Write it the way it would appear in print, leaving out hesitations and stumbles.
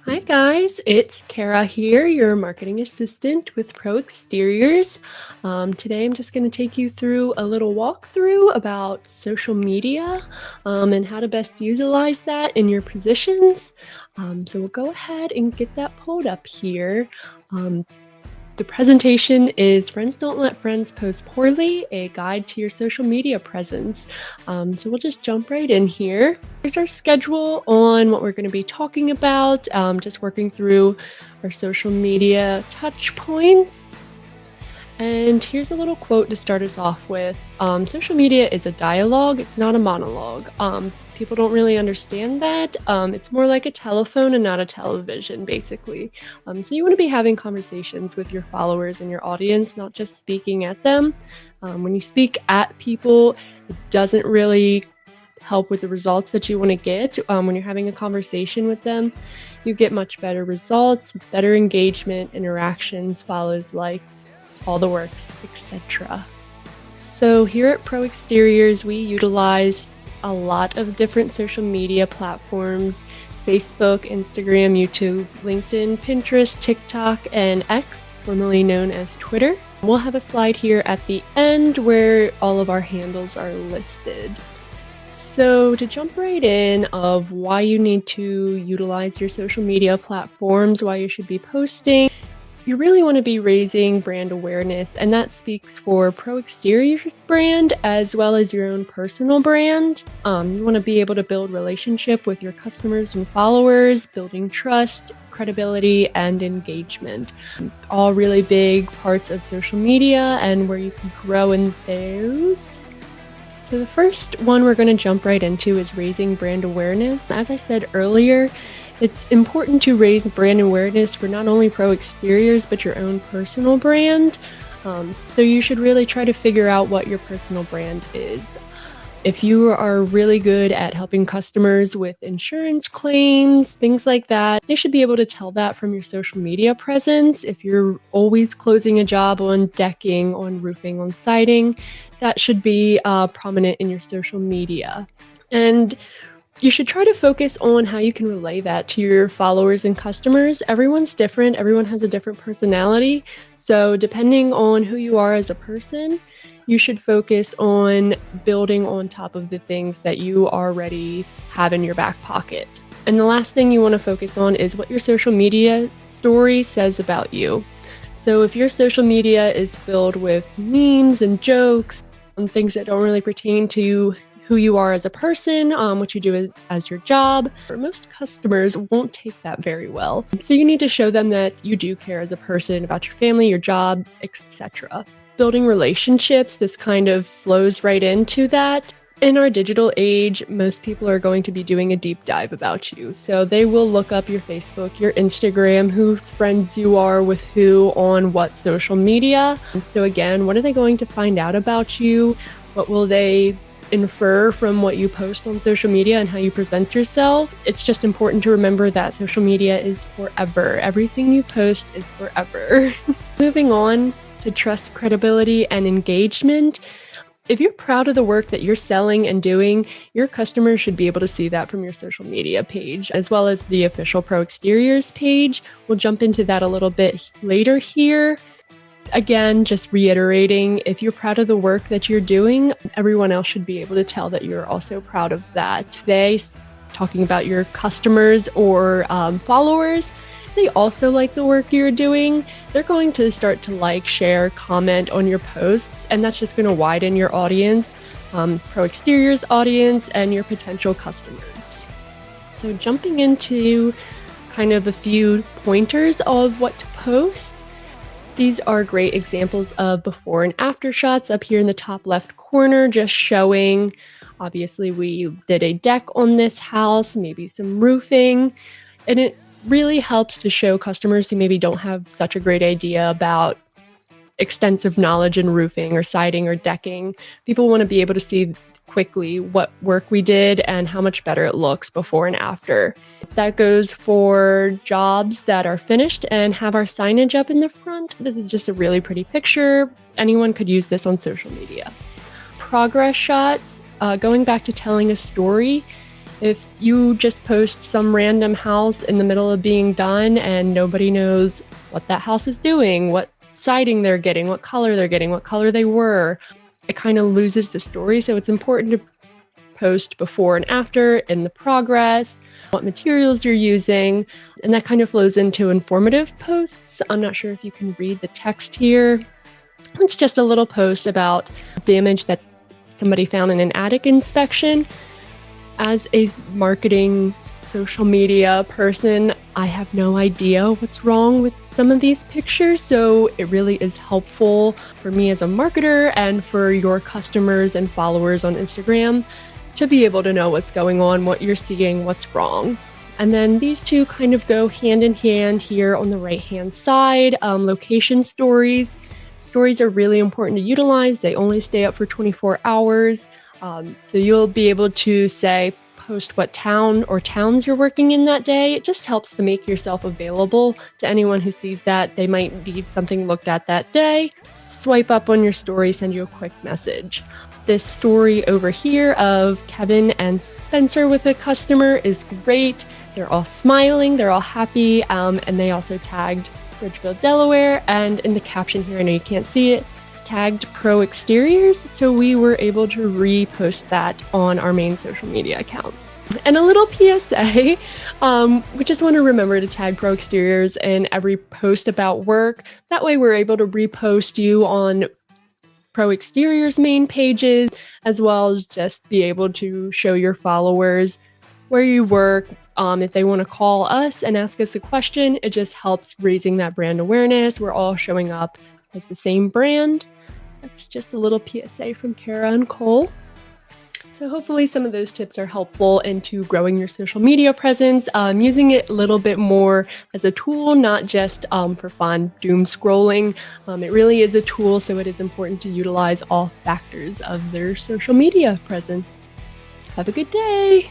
Hi guys, it's Kara here, your marketing assistant with Pro Exteriors. Today I'm just going to take you through a little walkthrough about social media and how to best utilize that in your positions. So we'll go ahead and get that pulled up here. The presentation is Friends Don't Let Friends Post Poorly, a guide to your social media presence. So we'll just jump right in here. Here's our schedule on what we're going to be talking about, just working through our social media touch points. And here's a little quote to start us off with. Social media is a dialogue, it's not a monologue. People don't really understand that. It's more like a telephone and not a television, basically. So you want to be having conversations with your followers and your audience, not just speaking at them. When you speak at people, it doesn't really help with the results that you want to get. When you're having a conversation with them, you get much better results, better engagement, interactions, follows, likes, all the works, etc. So here at Pro Exteriors, we utilize a lot of different social media platforms: Facebook, Instagram, YouTube, LinkedIn, Pinterest, TikTok, and X, formerly known as Twitter. We'll have a slide here at the end where all of our handles are listed. So to jump right in of why you need to utilize your social media platforms, why you should be posting, you really want to be raising brand awareness, and that speaks for Pro Exteriors brand as well as your own personal brand. You want to be able to build relationship with your customers and followers, building trust, credibility, and engagement. All really big parts of social media and where you can grow in those. So the first one we're going to jump right into is raising brand awareness. As I said earlier, it's important to raise brand awareness for not only Pro Exteriors, but your own personal brand. So you should really try to figure out what your personal brand is. If you are really good at helping customers with insurance claims, things like that, they should be able to tell that from your social media presence. If you're always closing a job on decking, on roofing, on siding, that should be prominent in your social media. And you should try to focus on how you can relay that to your followers and customers. Everyone's different. Everyone has a different personality. So depending on who you are as a person, you should focus on building on top of the things that you already have in your back pocket. And the last thing you want to focus on is what your social media story says about you. So if your social media is filled with memes and jokes and things that don't really pertain to who you are as a person, what you do as your job, most customers won't take that very well. So you need to show them that you do care as a person about your family, your job, etc. Building relationships, this kind of flows right into that. In our digital age, most people are going to be doing a deep dive about you. So they will look up your Facebook, your Instagram, whose friends you are with who on what social media. So again, what are they going to find out about you? What will they infer from what you post on social media and how you present yourself? It's just important to remember that social media is forever. Everything you post is forever. Moving on to trust, credibility, and engagement. If you're proud of the work that you're selling and doing, your customers should be able to see that from your social media page, as well as the official Pro Exteriors page. We'll jump into that a little bit later here. Again, just reiterating, if you're proud of the work that you're doing, everyone else should be able to tell that you're also proud of that. They, talking about your customers or followers, they also like the work you're doing. They're going to start to like, share, comment on your posts, and that's just going to widen your audience, Pro Exteriors audience, and your potential customers. So jumping into kind of a few pointers of what to post. These are great examples of before and after shots up here in the top left corner, just showing, obviously we did a deck on this house, maybe some roofing, and it really helps to show customers who maybe don't have such a great idea about extensive knowledge in roofing or siding or decking. People want to be able to see quickly what work we did and how much better it looks before and after. That goes for jobs that are finished and have our signage up in the front. This is just a really pretty picture. Anyone could use this on social media. Progress shots, going back to telling a story. If you just post some random house in the middle of being done and nobody knows what that house is doing, what siding they're getting, what color they're getting, what color they were, it kind of loses the story. So it's important to post before and after in the progress, what materials you're using, and that kind of flows into informative posts. I'm not sure if you can read the text here. It's just a little post about damage that somebody found in an attic inspection. As a marketing social media person, I have no idea what's wrong with some of these pictures, so it really is helpful for me as a marketer and for your customers and followers on Instagram to be able to know what's going on, what you're seeing, what's wrong. And then these two kind of go hand in hand here on the right-hand side. Location stories. Stories are really important to utilize. They only stay up for 24 hours. So you'll be able to say, post what town or towns you're working in that day. It just helps to make yourself available to anyone who sees that they might need something looked at that day. Swipe up on your story, send you a quick message. This story over here of Kevin and Spencer with a customer is great. They're all smiling, they're all happy, and they also tagged Bridgeville, Delaware, and in the caption here, I know you can't see it, tagged Pro Exteriors, so we were able to repost that on our main social media accounts. And a little PSA, we just want to remember to tag Pro Exteriors in every post about work. That way we're able to repost you on Pro Exteriors main pages, as well as just be able to show your followers where you work. If they want to call us and ask us a question, it just helps raising that brand awareness. We're all showing up as the same brand. That's just a little PSA from Kara and Cole. So hopefully some of those tips are helpful into growing your social media presence, using it a little bit more as a tool, not just for fun, doom scrolling. It really is a tool, so it is important to utilize all factors of their social media presence. So have a good day.